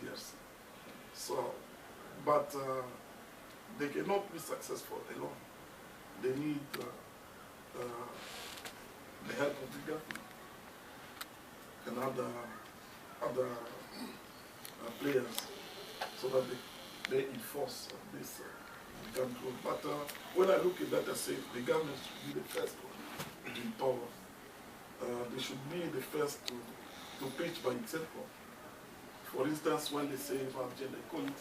DRC. So, but they cannot be successful alone. They need the help of the government and other players, so that they enforce this control. But when I look at that, I say the government should be the first one to empower. They should be the first to preach by example. For instance, when they say about gender equality,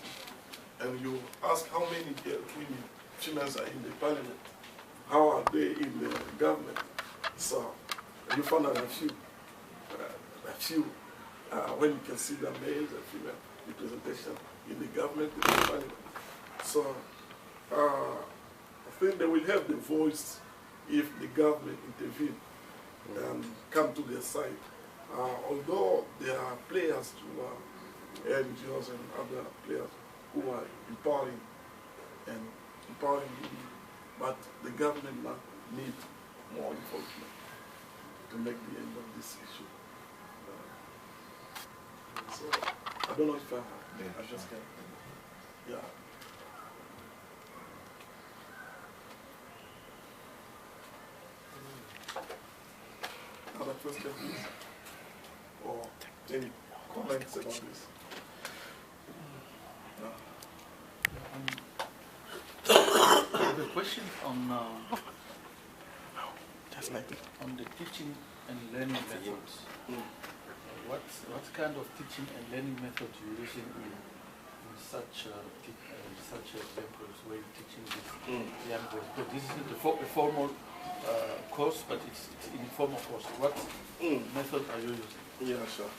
and you ask how many women, females are in the parliament, how are they in the government? So you find out a few. When you can see the males and female representation in the government, in the parliament. So I think they will have the voice if the government intervene and come to their side. Although there are players who are NGOs and other players who are empowering women, but the government might need more involvement to make the end of this issue. So I don't know if I just can. Yeah. Other question, please? Or any comments about this? I have a question on the teaching and learning methods. What kind of teaching and learning method do you use in such examples where you're teaching these young boys? But this isn't a formal course, but it's an informal course. What method are you using? Yeah, sure.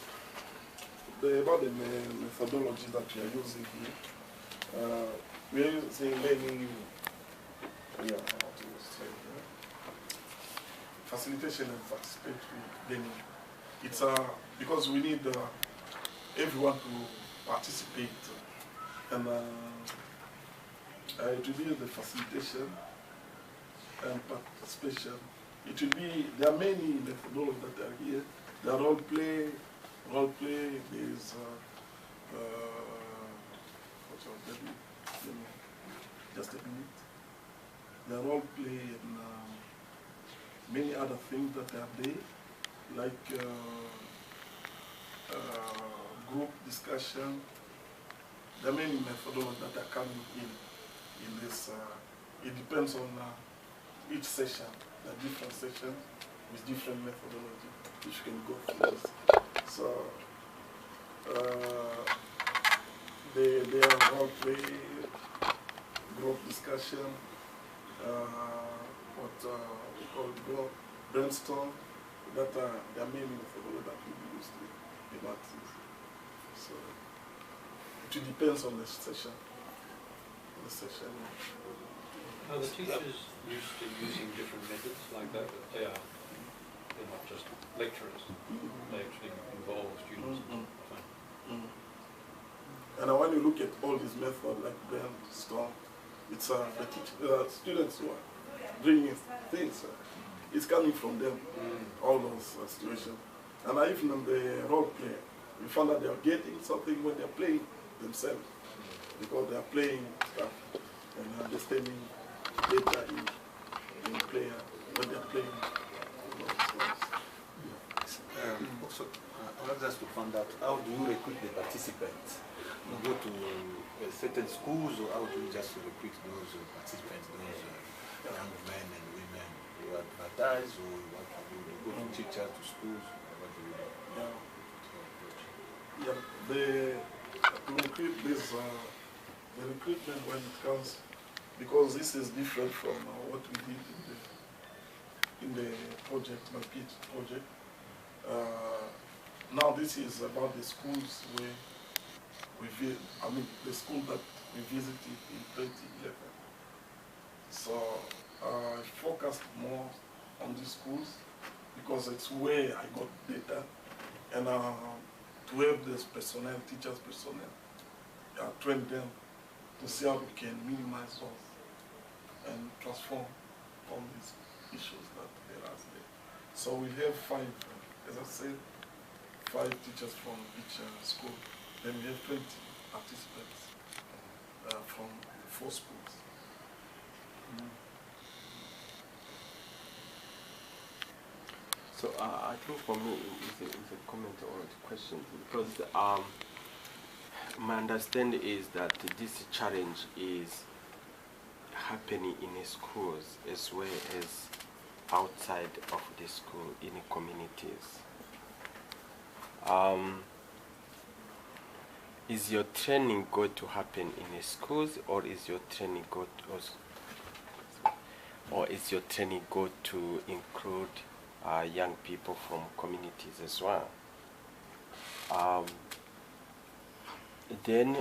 About the methodology that we are using here, we are using learning, facilitation and participatory learning. It's because we need everyone to participate, and it will be the facilitation and participation. It will be, there are many methodologies that are here. There are role play, there's just a minute. There are role play and many other things that are there, like group discussion. There are many methodologies that are coming in this. It depends on each session. There are different sessions with different methodology, which can go through this. So they are role play, group discussion, what we call brainstorm. That there are many methodologies that will be used in that. So it depends on the session. Are the teachers used to using different methods like that? They're not just lecturers. They actually involve students. And when you look at all these methods like brainstorm, it's the students who are bringing things. It's coming from them, all those situations. And even in the role play, we found that they are getting something when they're playing themselves, because they are playing stuff and understanding data in player when they're playing. Also, I want us to find out, how do you recruit the participants? You go to certain schools, or how do you just recruit those participants, those young men and women? You advertise, or what do you go to teachers, to schools? What do you do? To recruit this, the recruitment when it comes, because this is different from what we did in the project, my PhD project. Now this is about the schools where the school that we visited in 2011. So I focused more on these schools because it's where I got data, and to have this personnel, teachers personnel, train them to see how we can minimize those and transform all these issues that there are there. So we have 5, as I said, 5 teachers from each school then we have 20 participants from 4 schools. So I think for me it's a comment or a question, because my understanding is that this challenge is happening in the schools as well as outside of the school in the communities. Is your training going to happen in the schools, or is your training going to include young people from communities as well? Then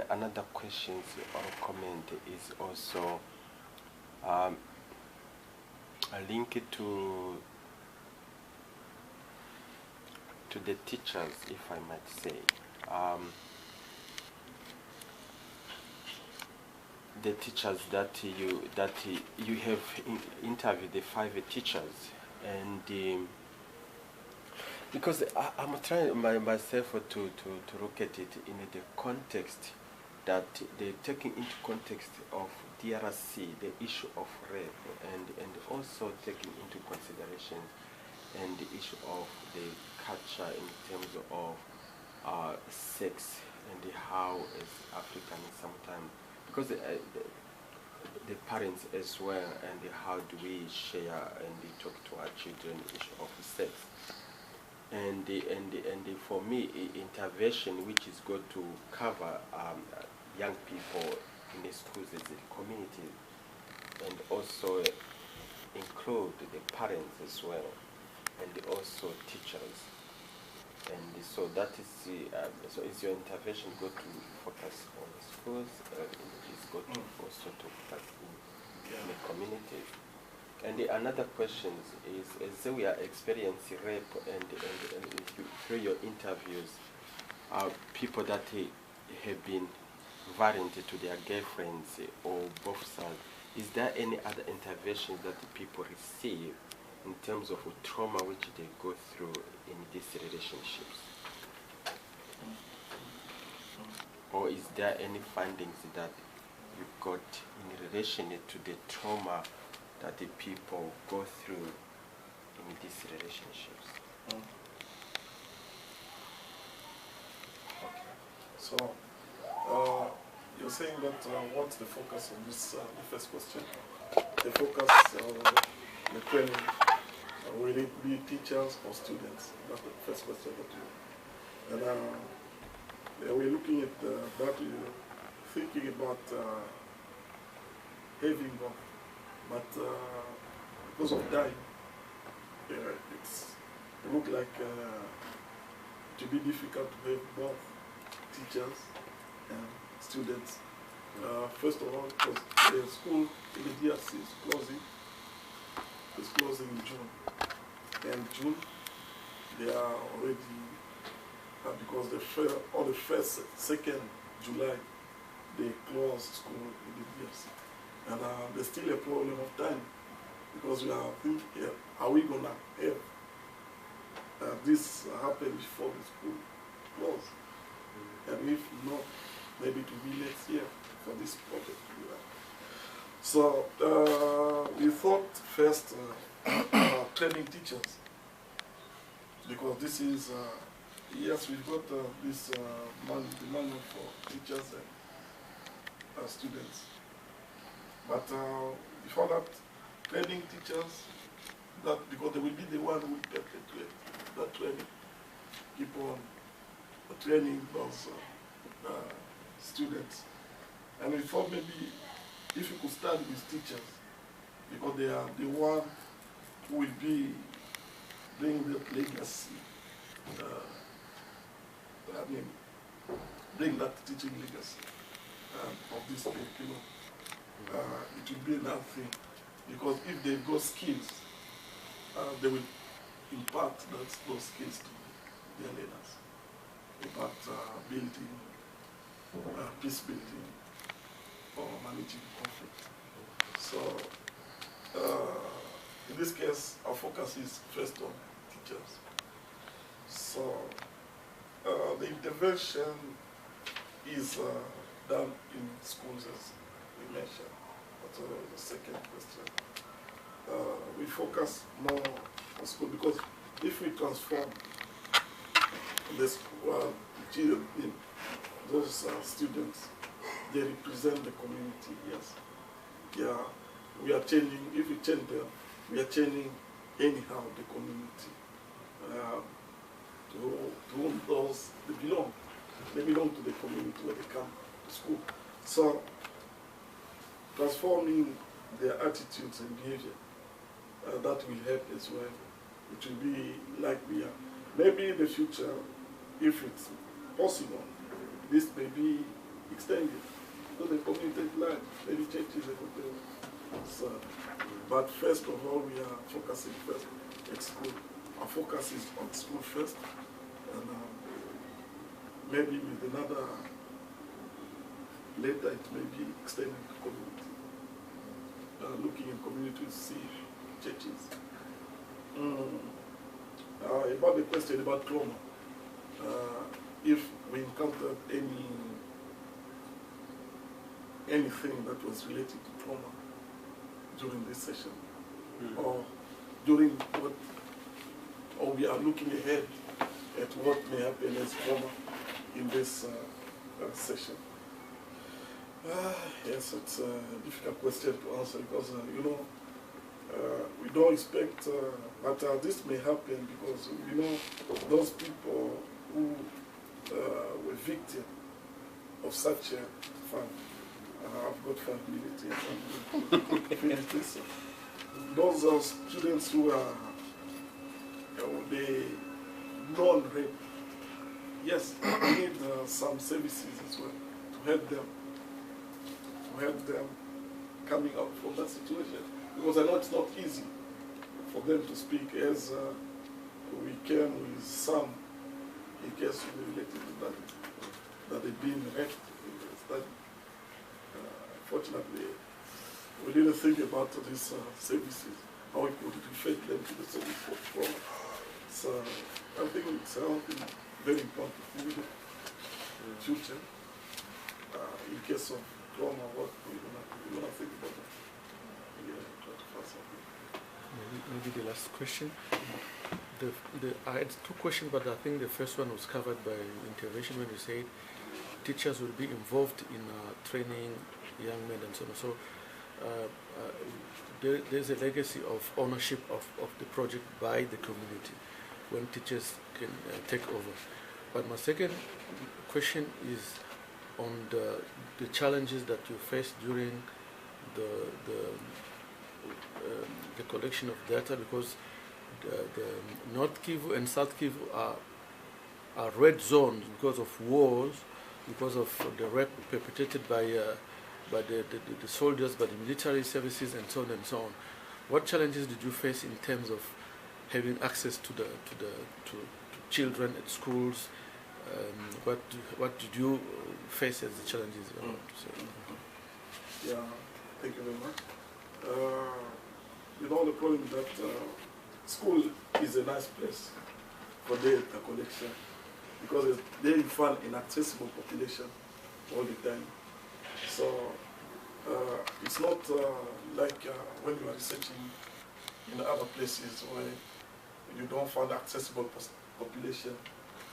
another question or comment is also a link to the teachers, if I might say. The teachers that you have interviewed, the 5 teachers, and because I'm trying myself to look at it in the context that they're taking into context of DRC, the issue of rape, and also taking into consideration and the issue of the culture in terms of sex and how as Africans sometimes, because the parents as well, and how do we share and talk to our children the issue of sex. And for me, intervention which is going to cover young people in the schools as a community, and also include the parents as well, and also teachers. And so that is so is your intervention going to focus on the schools, is going to also to focus in the communities? And another question is, as we are experiencing rape and through your interviews, people that have been violent to their girlfriends or both sides, is there any other intervention that the people receive in terms of trauma which they go through in these relationships? Or is there any findings that you got in relation to the trauma that the people go through in these relationships? Okay. So, you're saying that what's the focus on this, the first question? The focus on the training, will it be teachers or students? That's the first question that you. And we're looking at that, we're thinking about having both. But because of time, it looks like to be difficult to have both teachers and students. First of all, because the school in the DRC is closing. It's closing in June. And June, they are already, because the first, 2nd July, they close school in the DRC. And there's still a problem of time, because we are thinking, are we going to have this happen before the school closes? And if not, maybe it will be next year for this project to be done. So we thought first training teachers, because this is, yes, we've got this manual for teachers and students. But before that, training teachers, that because they will be the one who will get the training, keep on training those students. And we thought maybe if you could start with teachers, because they are the one who will be bringing the legacy, bring that teaching legacy of this curriculum. It will be another thing, because if they've got skills, they will impart those skills to their learners, about building, peace building, or managing conflict. So, in this case, our focus is first on teachers. So, The intervention is done in schools, as we mentioned. That's the second question. We focus more on school because if we transform this children, those students, they represent the community. Yes. Yeah. We are changing. If we change them, we are changing anyhow the community. To whom those they belong. They belong to the community where they come to school. So transforming their attitudes and behavior, that will help as well. It will be like we are. Maybe in the future, if it's possible, this may be extended to the community at large, maybe churches and hotels. So, but first of all, we are focusing first at school. Our focus is on school first, and maybe with another, later it may be extended to community. Looking in community to see churches. About the question about trauma, if we encountered anything that was related to trauma during this session, or during what, or we are looking ahead at what may happen as trauma in this session. Yes, it's a difficult question to answer because, you know, we don't expect, but this may happen because, you know, those people who were victims of such a fund, I've got 5 minutes here, finish this. Those are students who are, they non-rape. Yes, we need some services as well to help them. Coming out from that situation, because I know it's not easy for them to speak, as we came with some in case related to that they've been raped in the study. Fortunately, we didn't think about these services, how we could refer them to the service for trauma. So I think it's something very important for the future in case of trauma. What we want to think about that. Maybe the last question. I had 2 questions, but I think the first one was covered by intervention when you said teachers will be involved in training young men and so on. So there's a legacy of ownership of the project by the community when teachers can take over. But my second question is on the challenges that you face during the collection of data, because the North Kivu and South Kivu are red zones because of wars, because of the rape perpetrated by the soldiers, by the military services, and so on and so on. What challenges did you face in terms of having access to children at schools? What did you face as the challenges? Yeah, thank you very much. You know, the problem that school is a nice place for data collection because they find inaccessible population all the time. So it's not like when you are researching in other places where you don't find accessible population,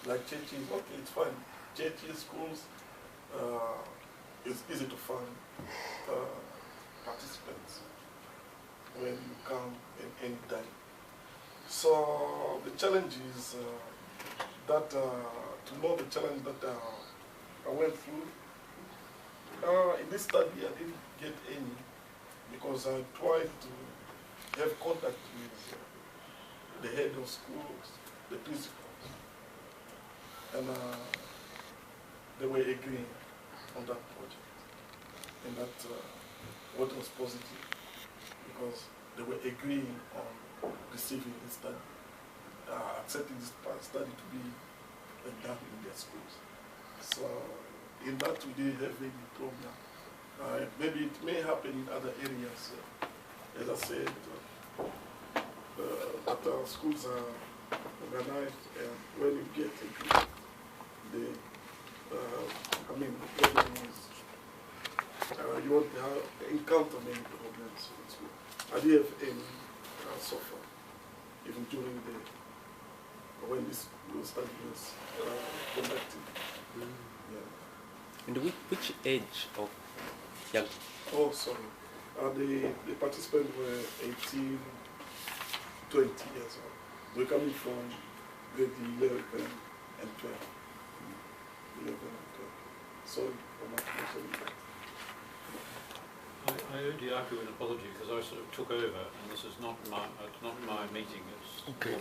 like churches. Okay, it's fine. Churches, schools, it's easy to find participants when you come in any time. So the challenge is that to know the challenge that I went through. In this study, I didn't get any because I tried to have contact with the head of schools, the principals, and they were agreeing on that project, and that what was positive because they were agreeing on receiving this study, accepting this study to be done in their schools. So in that we didn't have any problem. Maybe it may happen in other areas. As I said, that our schools are organized, and when you get a group the, I mean, the problem is you won't encounter many problems in school. I didn't have any so far, even during when this study was conducted. Yeah. And which age of young? Oh, sorry. The participants were 18, 20 years old. We're coming from grade 11 and 12. 11 and 12. Sorry for my mentioning. I owe Diaku an apology because I sort of took over, and this is not my meeting. It's okay.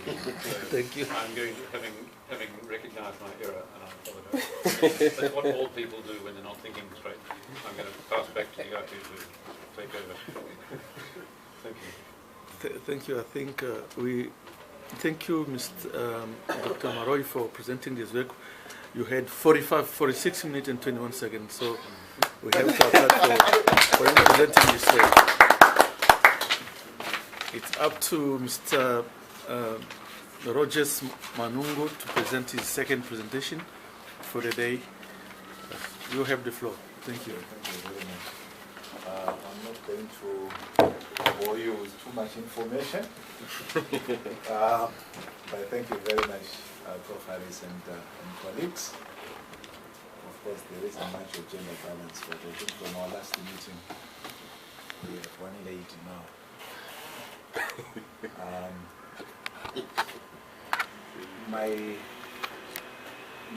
Thank you. I'm going to having recognised my error, and I apologise. That's what all people do when they're not thinking straight. I'm going to pass back to Diaku to take over. Thank you. Thank you. I think thank you, Mr. Dr. Maroy, for presenting this work. You had 46 minutes and 21 seconds, so we have to apply for him presenting this work. It's up to Mr. Rogders Manungo to present his second presentation for the day. You have the floor. Thank you. Thank you very much. I'm not going to bore you with too much information, but thank you very much, Prof. Harris and colleagues. Of course, there isn't much of gender balance, but I think from our last meeting, we have one lady now. My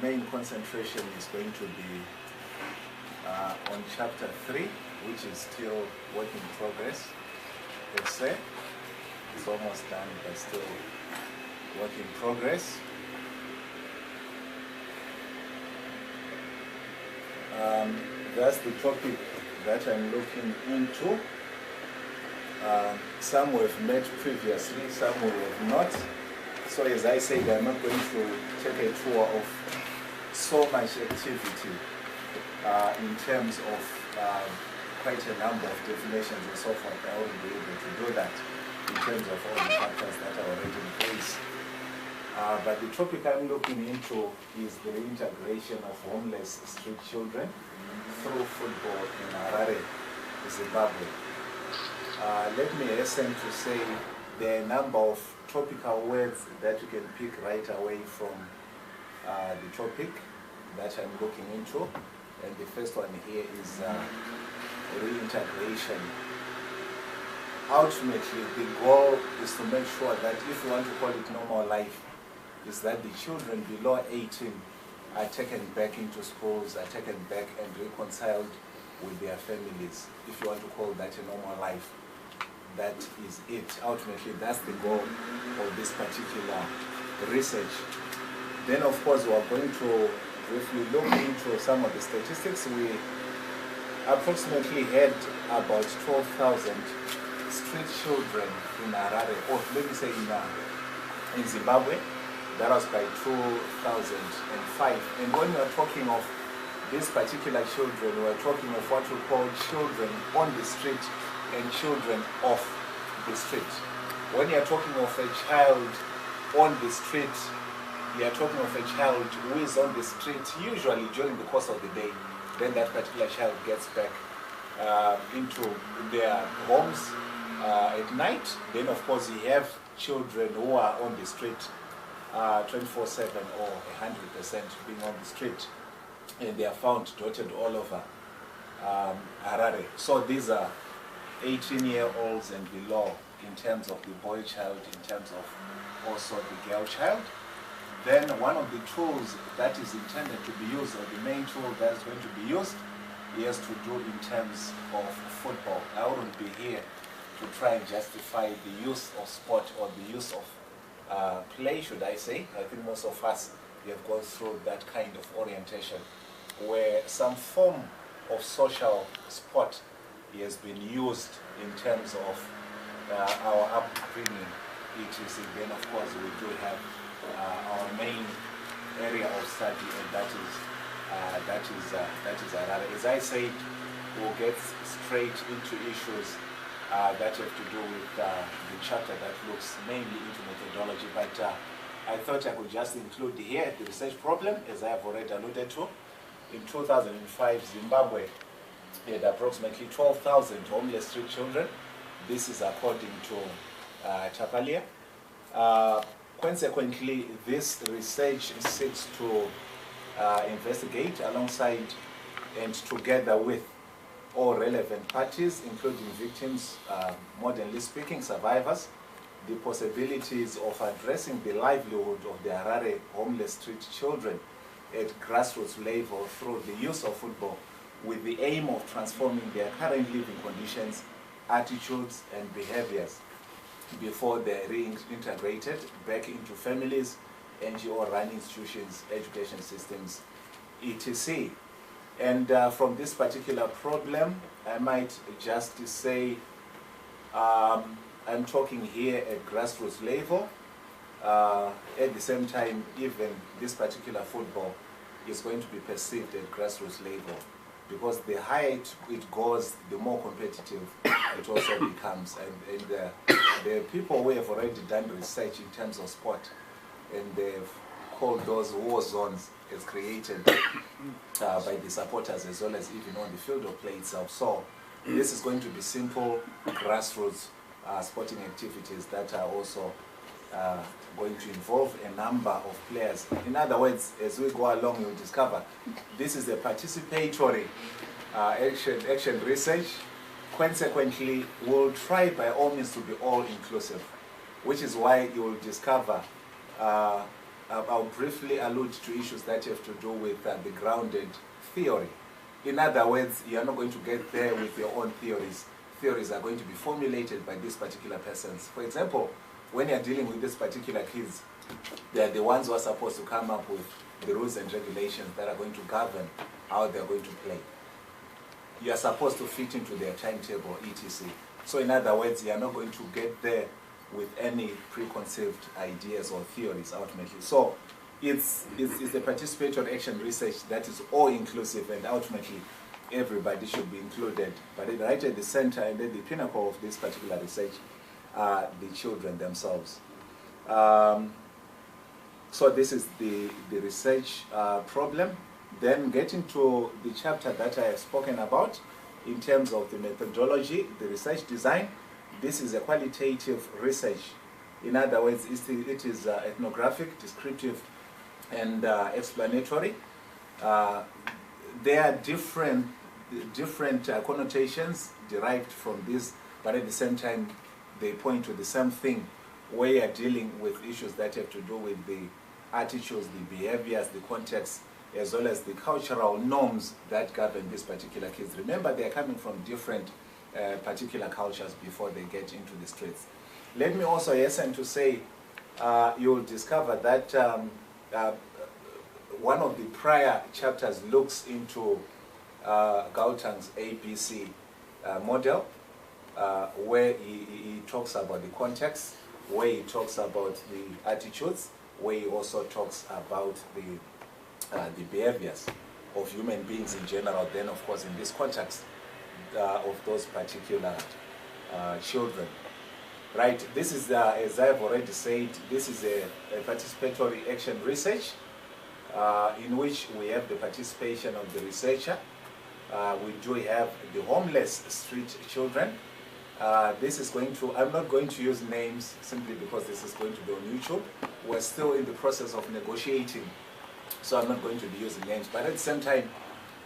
main concentration is going to be on chapter 3, which is still work in progress, per se. It's almost done, but still work in progress. That's the topic that I'm looking into. Some we have met previously, some we have not. So as I said, I'm not going to take a tour of so much activity in terms of quite a number of definitions and so forth. I won't be able to do that in terms of all the factors that are already in place. But the topic I'm looking into is the reintegration of homeless street children through football in Harare, Zimbabwe. Let me hasten to say there are a number of topical words that you can pick right away from the topic that I'm looking into. And the first one here is reintegration. Ultimately, the goal is to make sure that if you want to call it normal life, is that the children below 18 are taken back into schools, are taken back and reconciled with their families. If you want to call that a normal life, that is it. Ultimately, that's the goal of this particular research. Then, of course, we are going to, if we look into some of the statistics, we approximately had about 12,000 street children in Harare, or let me say in Zimbabwe. That was by 2005. And when we are talking of these particular children, we are talking of what we call children on the street and children off the street. When you are talking of a child on the street, you are talking of a child who is on the street usually during the course of the day. Then that particular child gets back into their homes at night. Then of course you have children who are on the street 24/7 or 100% being on the street, and they are found dotted all over Harare. So these are 18-year-olds and below in terms of the boy child, in terms of also the girl child. Then one of the tools that is intended to be used, or the main tool that is going to be used, is to do in terms of football. I wouldn't be here to try and justify the use of sport or the use of play, should I say. I think most of us have gone through that kind of orientation where some form of social sport has been used in terms of our upbringing. It is, then of course we do have our main area of study, and that is Harare. As I said, we'll get straight into issues that have to do with the chapter that looks mainly into methodology, but I thought I could just include here the research problem, as I have already alluded to. In 2005, Zimbabwe had approximately 12,000 homeless street children. This is according to Chapalia. Consequently, this research seeks to investigate alongside and together with all relevant parties, including victims, modernly speaking, survivors, the possibilities of addressing the livelihood of the Harare homeless street children at grassroots level through the use of football, with the aim of transforming their current living conditions, attitudes, and behaviors before they're reintegrated back into families, NGO-run institutions, education systems, etc. And from this particular problem, I might just say I'm talking here at grassroots level. At the same time, even this particular football is going to be perceived at grassroots level, because the higher it goes, the more competitive it also becomes. And the people who have already done research in terms of sport, and they've called those war zones as created by the supporters, as well as even on the field of play itself. So this is going to be simple grassroots sporting activities that are also going to involve a number of players. In other words, as we go along, you'll discover this is a participatory action research. Consequently, we'll try by all means to be all inclusive, which is why you'll discover I'll briefly allude to issues that have to do with the grounded theory. In other words, you're not going to get there with your own theories. Theories are going to be formulated by these particular persons. For example, when you're dealing with these particular kids, they're the ones who are supposed to come up with the rules and regulations that are going to govern how they're going to play. You are supposed to fit into their timetable, etc. So in other words, you are not going to get there with any preconceived ideas or theories ultimately. So it's a participatory action research that is all-inclusive, and ultimately everybody should be included. But right at the center and at the pinnacle of this particular research are the children themselves. So this is the research problem. Then getting to the chapter that I have spoken about in terms of the methodology, the research design. This is a qualitative research. In other words, it is ethnographic, descriptive, and explanatory. There are different connotations derived from this, but at the same time, they point to the same thing, where you are dealing with issues that have to do with the attitudes, the behaviors, the context, as well as the cultural norms that govern these particular kids. Remember, they are coming from different particular cultures before they get into the streets. Let me also hasten to say, you'll discover that one of the prior chapters looks into Galtang's ABC model, where he talks about the context, where he talks about the attitudes, where he also talks about the behaviors of human beings in general, then of course in this context of those particular children. Right, this is, as I've already said, this is a participatory action research in which we have the participation of the researcher. We do have the homeless street children. This is going to, I'm not going to use names simply because this is going to be on YouTube. We're still in the process of negotiating, so I'm not going to be using names. But at the same time,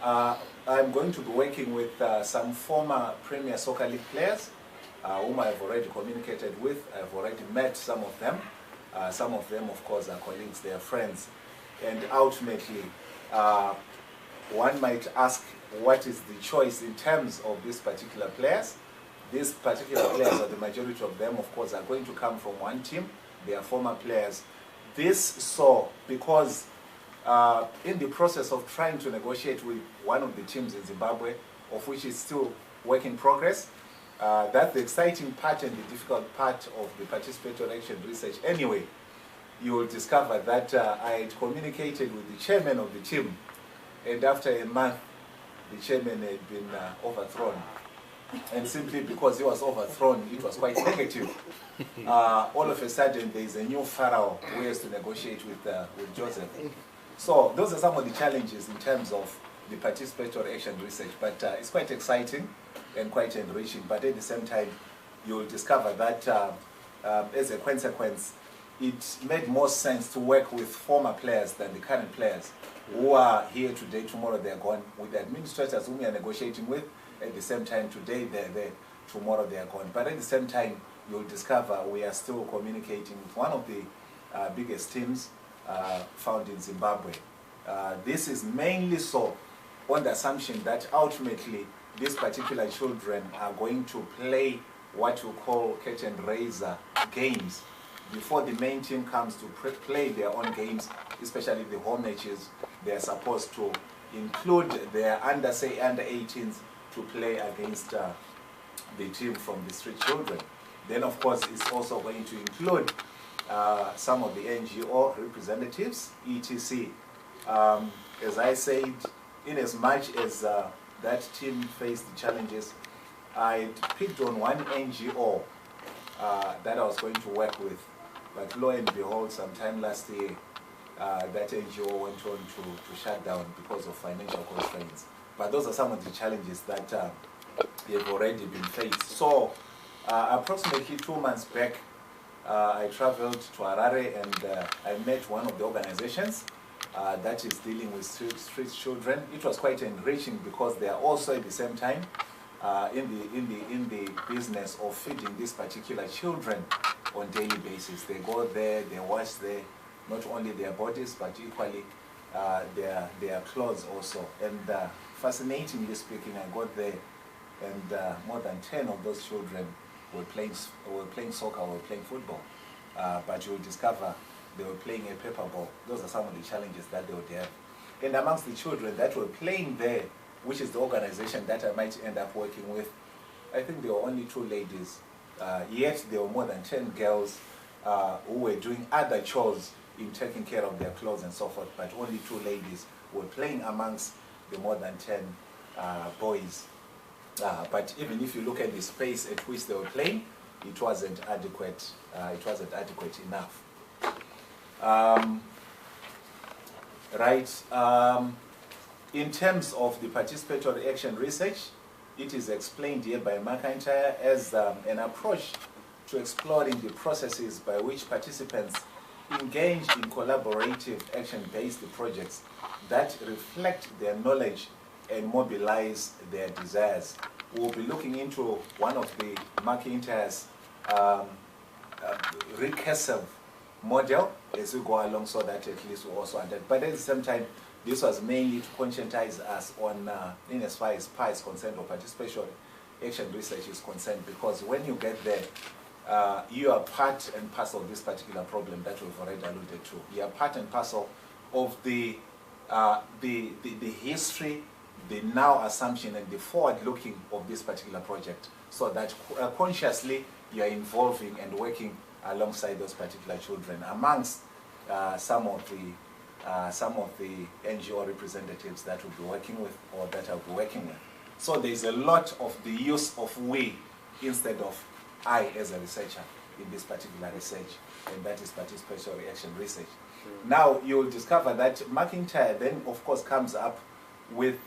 I'm going to be working with some former Premier Soccer League players whom I've already communicated with. I've already met some of them. Some of them, of course, are colleagues, they are friends. And ultimately, one might ask, what is the choice in terms of these particular players? These particular players, or the majority of them, of course, are going to come from one team. They are former players. This so because in the process of trying to negotiate with one of the teams in Zimbabwe, of which is still work in progress, that's the exciting part and the difficult part of the participatory action research. Anyway, you will discover that I had communicated with the chairman of the team, and after a month, the chairman had been overthrown. And simply because he was overthrown, it was quite negative. All of a sudden, there is a new pharaoh who has to negotiate with Joseph. So those are some of the challenges in terms of the participatory action research. But it's quite exciting and quite enriching. But at the same time, you'll discover that as a consequence, it made more sense to work with former players than the current players who are here today, tomorrow they're gone, with the administrators whom we are negotiating with. At the same time, today they're there, tomorrow they're gone. But at the same time, you'll discover we are still communicating with one of the biggest teams found in Zimbabwe. This is mainly so on the assumption that ultimately these particular children are going to play what we call catch and razor games. Before the main team comes to play their own games, especially the home matches, they are supposed to include their under 18s to play against the team from the street children. Then of course it's also going to include some of the NGO representatives, etc. As I said, in as much as that team faced the challenges, I picked on one NGO that I was going to work with. But lo and behold, sometime last year, that NGO went on to shut down because of financial constraints. But those are some of the challenges that have already been faced. So, approximately 2 months back, I traveled to Harare and I met one of the organizations that is dealing with street children. It was quite enriching because they are also at the same time in the business of feeding these particular children on daily basis. They go there, they wash not only their bodies but equally their clothes also. And fascinatingly speaking, I got there and more than 10 of those children were playing soccer or playing football. But you'll discover they were playing a paper ball. Those are some of the challenges that they would have. And amongst the children that were playing there, which is the organization that I might end up working with, I think there were only 2 ladies. Yet there were more than 10 girls who were doing other chores in taking care of their clothes and so forth, but only 2 ladies were playing amongst the more than 10 boys. But even if you look at the space at which they were playing, it wasn't adequate. It wasn't adequate enough. In terms of the participatory action research, it is explained here by McIntyre as an approach to exploring the processes by which participants engage in collaborative action-based projects that reflect their knowledge and mobilize their desires. We'll be looking into one of the McIntyre's recursive model as we go along, so that at least we also understand. But at the same time, this was mainly to conscientize us on, in as far as PA is concerned, or participation action research is concerned, because when you get there, you are part and parcel of this particular problem that we've already alluded to. You are part and parcel of the history, the now assumption, and the forward-looking of this particular project, so that consciously you are involving and working alongside those particular children, amongst some of the NGO representatives that we'll be working with, or that I'll be working with. So there's a lot of the use of we instead of I as a researcher in this particular research, and that is participatory action research. Now you'll discover that McIntyre then of course comes up with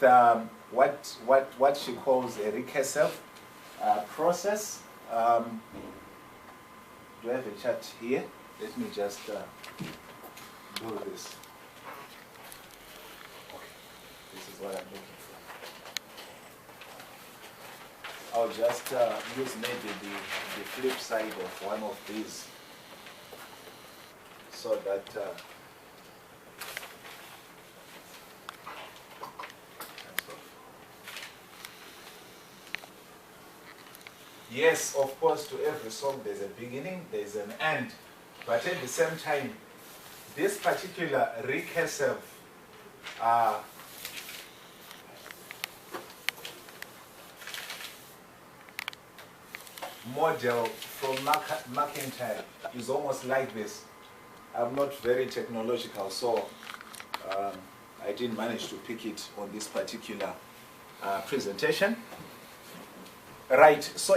what she calls a recursive process. Do I have a chart here? Let me just do this. Okay, this is what I'm looking for. I'll just use maybe the flip side of one of these, so that yes, of course, to every song there's a beginning, there's an end, but at the same time, this particular recursive model from McIntyre is almost like this. I'm not very technological, so I didn't manage to pick it on this particular presentation. Right. So